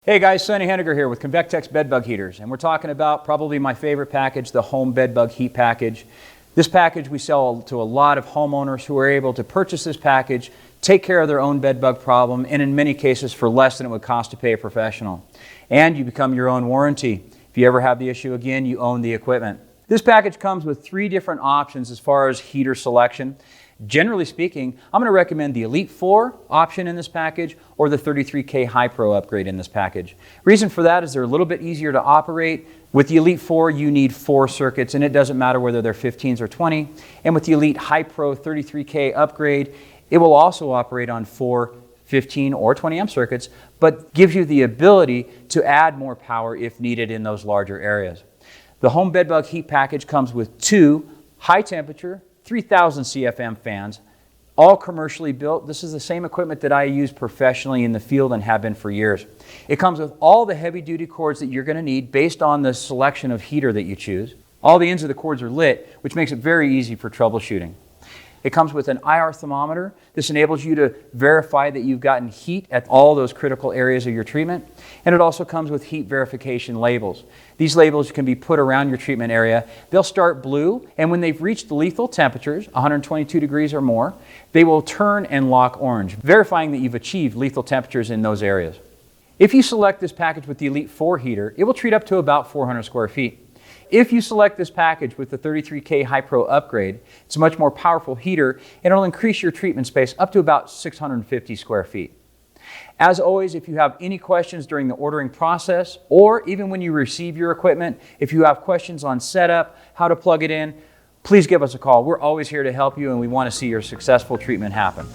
Hey guys, Sonny Henniger here with Convectex Bed Bug Heaters, and we're talking about probably my favorite package, the Home Bed Bug Heat Package. This package we sell to a lot of homeowners who are able to purchase this package, take care of their own bed bug problem, and in many cases for less than it would cost to pay a professional. And you become your own warranty. If you ever have the issue again, you own the equipment. This package comes with 3 different options as far as heater selection. Generally speaking, I'm going to recommend the Elite 4 option in this package or the 33K High Pro upgrade in this package. Reason for that is they're a little bit easier to operate. With the Elite 4, you need 4 circuits, and it doesn't matter whether they're 15s or 20. And with the Elite High Pro 33K upgrade, it will also operate on 4 15 or 20 amp circuits, but gives you the ability to add more power if needed in those larger areas. The Home Bed Bug Heat Package comes with 2 high temperature 3000 CFM fans, all commercially built. This is the same equipment that I use professionally in the field and have been for years. It comes with all the heavy duty cords that you're going to need based on the selection of heater that you choose. All the ends of the cords are lit, which makes it very easy for troubleshooting. It comes with an IR thermometer. This enables you to verify that you've gotten heat at all those critical areas of your treatment. And it also comes with heat verification labels. These labels can be put around your treatment area. They'll start blue, and when they've reached the lethal temperatures, 122 degrees or more, they will turn and lock orange, verifying that you've achieved lethal temperatures in those areas. If you select this package with the Elite 4 heater, it will treat up to about 400 square feet. If you select this package with the 33K High Pro upgrade, it's a much more powerful heater and it'll increase your treatment space up to about 650 square feet. As always, if you have any questions during the ordering process or even when you receive your equipment, if you have questions on setup, how to plug it in, please give us a call. We're always here to help you and we want to see your successful treatment happen.